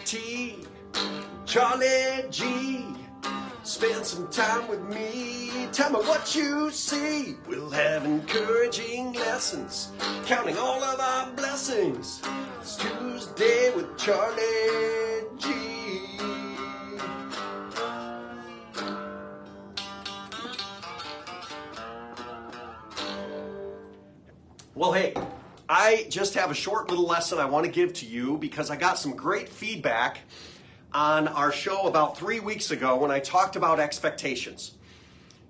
T, Charlie G. Spend some time with me. Tell me what you see. We'll have encouraging lessons, counting all of our blessings. It's Tuesday with Charlie G. Well, hey, I just have a short little lesson I want to give to you because I got some great feedback on our show about 3 weeks ago when I talked about expectations.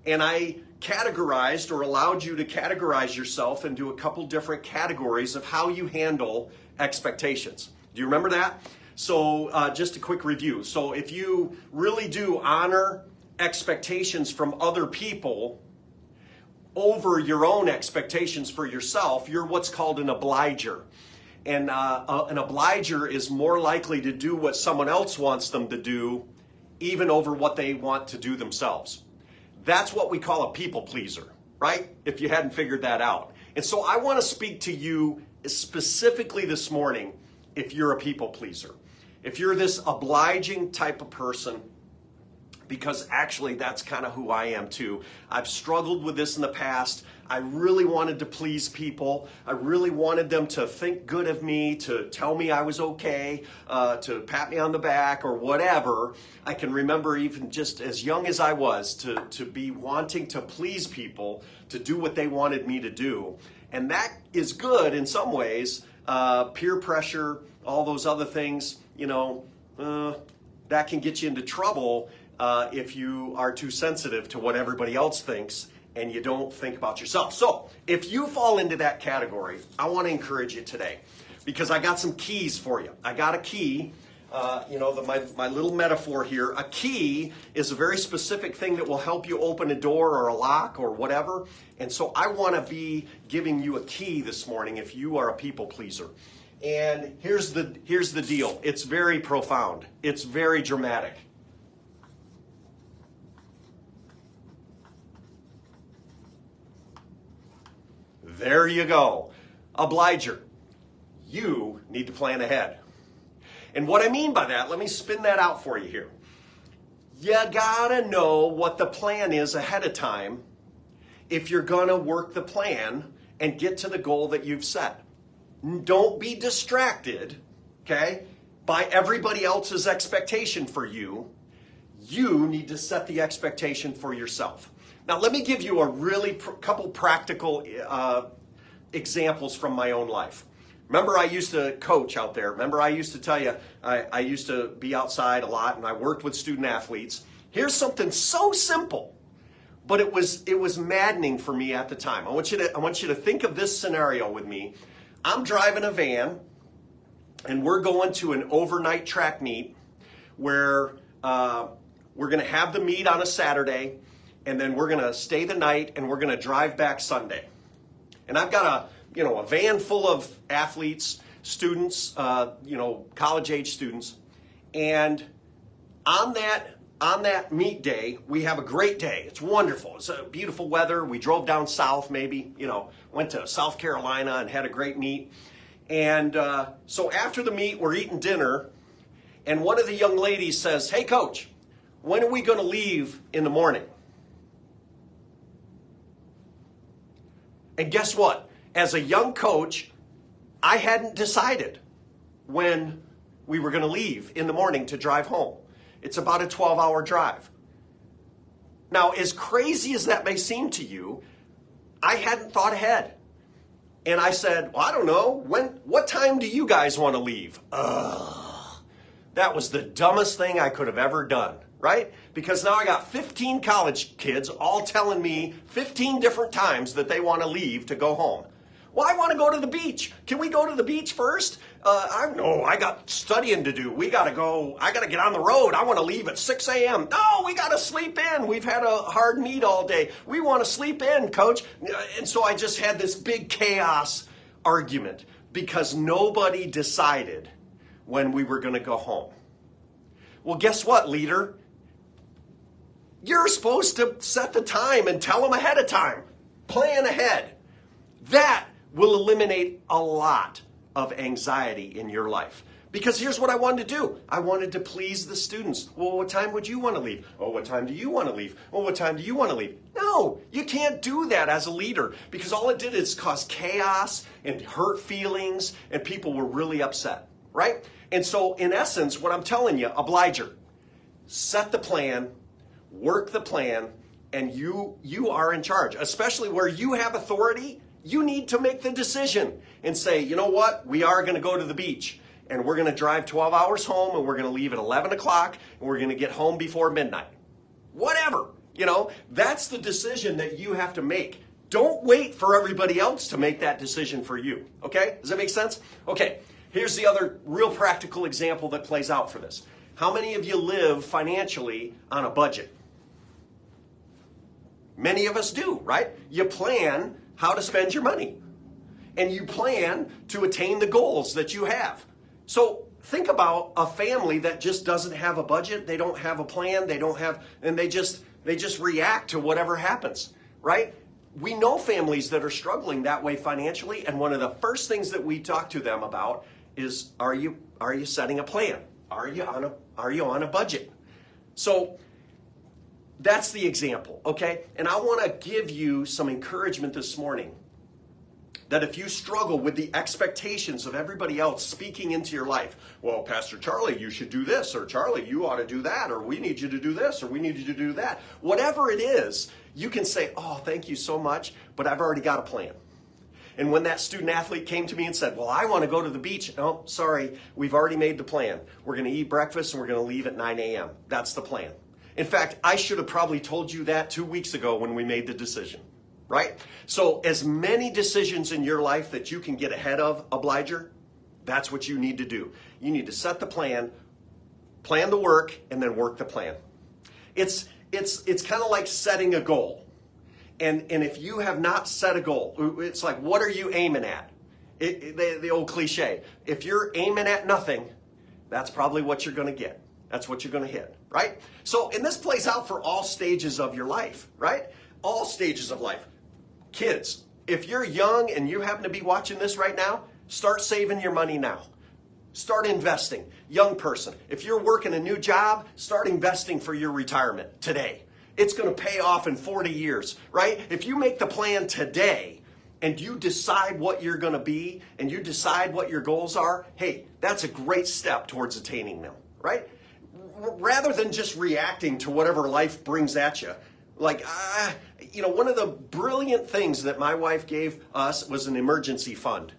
And I categorized or allowed you to categorize yourself into a couple different categories of how you handle expectations. Do you remember that? So just a quick review. So if you really do honor expectations from other people over your own expectations for yourself, you're what's called an obliger. And an obliger is more likely to do what someone else wants them to do, even over what they want to do themselves. That's what we call a people pleaser, right? If you hadn't figured that out. And so I want to speak to you specifically this morning if you're a people pleaser. If you're this obliging type of person, because actually that's kind of who I am too. I've struggled with this in the past. I really wanted to please people. I really wanted them to think good of me, to tell me I was okay, to pat me on the back or whatever. I can remember even just as young as I was to be wanting to please people, to do what they wanted me to do. And that is good in some ways. Peer pressure, all those other things, that can get you into trouble if you are too sensitive to what everybody else thinks and you don't think about yourself. So if you fall into that category, I want to encourage you today because I got some keys for you. I got a key, my little metaphor here. A key is a very specific thing that will help you open a door or a lock or whatever. And so I want to be giving you a key this morning if you are a people pleaser. And here's the deal. It's very profound. It's very dramatic. There you go. Obliger. You need to plan ahead. And what I mean by that, let me spin that out for you here. You gotta know what the plan is ahead of time if you're gonna work the plan and get to the goal that you've set. Don't be distracted, okay, by everybody else's expectation for you. You need to set the expectation for yourself. Now, let me give you a really couple practical examples from my own life. Remember, I used to coach out there. Remember, I used to tell you I used to be outside a lot, and I worked with student athletes. Here's something so simple, but it was maddening for me at the time. I want you to think of this scenario with me. I'm driving a van, and we're going to an overnight track meet where we're going to have the meet on a Saturday. And then we're going to stay the night and we're going to drive back Sunday. And I've got a van full of athletes, students, college age students. And on that meet day, we have a great day. It's wonderful. It's a beautiful weather. We drove down south, went to South Carolina and had a great meet. And so after the meet, we're eating dinner. And one of the young ladies says, "Hey, coach, when are we going to leave in the morning?" And guess what? As a young coach, I hadn't decided when we were going to leave in the morning to drive home. It's about a 12-hour drive. Now, as crazy as that may seem to you, I hadn't thought ahead. And I said, "Well, I don't know. What time do you guys want to leave?" That was the dumbest thing I could have ever done. Right? Because now I got 15 college kids all telling me 15 different times that they want to leave to go home. Well, I want to go to the beach. Can we go to the beach first? I got studying to do. I got to get on the road. I want to leave at 6 a.m. No, we got to sleep in. We've had a hard meet all day. We want to sleep in, coach. And so I just had this big chaos argument because nobody decided when we were going to go home. Well, guess what, leader? You're supposed to set the time and tell them ahead of time. Plan ahead. That will eliminate a lot of anxiety in your life. Because here's what I wanted to do. I wanted to please the students. Well, what time would you want to leave? Oh, what time do you want to leave? Oh, what time do you want to leave? No, you can't do that as a leader because all it did is cause chaos and hurt feelings and people were really upset, right? And so in essence, what I'm telling you, obliger, set the plan, work the plan, and you are in charge, especially where you have authority. You need to make the decision and say, you know what? We are going to go to the beach. And we're going to drive 12 hours home, and we're going to leave at 11 o'clock, and we're going to get home before midnight. Whatever, that's the decision that you have to make. Don't wait for everybody else to make that decision for you, okay? Does that make sense? Okay, here's the other real practical example that plays out for this. How many of you live financially on a budget? Many of us do, right? You plan how to spend your money, and you plan to attain the goals that you have. So think about a family that just doesn't have a budget. They don't have a plan. And they just react to whatever happens, right? We know families that are struggling that way financially. And one of the first things that we talk to them about is, are you setting a plan? Are you on a budget? So that's the example, okay? And I want to give you some encouragement this morning that if you struggle with the expectations of everybody else speaking into your life, well, Pastor Charlie, you should do this, or Charlie, you ought to do that, or we need you to do this, or we need you to do that. Whatever it is, you can say, oh, thank you so much, but I've already got a plan. And when that student athlete came to me and said, well, I want to go to the beach. Oh, sorry, we've already made the plan. We're going to eat breakfast and we're going to leave at 9 a.m. That's the plan. In fact, I should have probably told you that 2 weeks ago when we made the decision. Right? So as many decisions in your life that you can get ahead of, obliger, that's what you need to do. You need to set the plan the work, and then work the plan. It's kind of like setting a goal. And if you have not set a goal, it's like, what are you aiming at? The old cliche. If you're aiming at nothing, that's probably what you're going to get. That's what you're going to hit, right? So, and this plays out for all stages of your life, right? All stages of life. Kids, if you're young and you happen to be watching this right now, start saving your money now. Start investing. Young person, if you're working a new job, start investing for your retirement today. It's going to pay off in 40 years, right? If you make the plan today and you decide what you're going to be and you decide what your goals are, hey, that's a great step towards attaining them, right? Rather than just reacting to whatever life brings at you. Like, one of the brilliant things that my wife gave us was an emergency fund.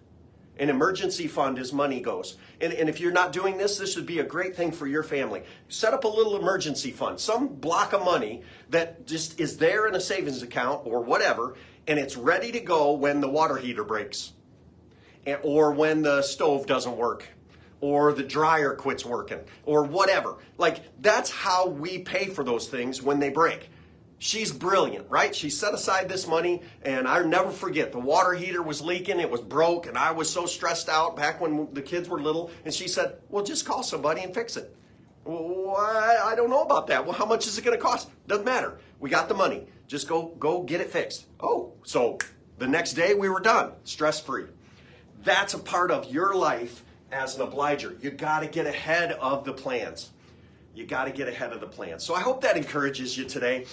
An emergency fund is money goes. And if you're not doing this, this would be a great thing for your family. Set up a little emergency fund, some block of money that just is there in a savings account or whatever, and it's ready to go when the water heater breaks, or when the stove doesn't work, or the dryer quits working, or whatever. Like, that's how we pay for those things when they break. She's brilliant, right? She set aside this money, and I'll never forget, the water heater was leaking, it was broke, and I was so stressed out back when the kids were little, and she said, well, just call somebody and fix it. Well, I don't know about that. Well, how much is it going to cost? Doesn't matter. We got the money. Just go get it fixed. Oh, so the next day we were done, stress-free. That's a part of your life as an obliger. You got to get ahead of the plans. You got to get ahead of the plan. So I hope that encourages you today.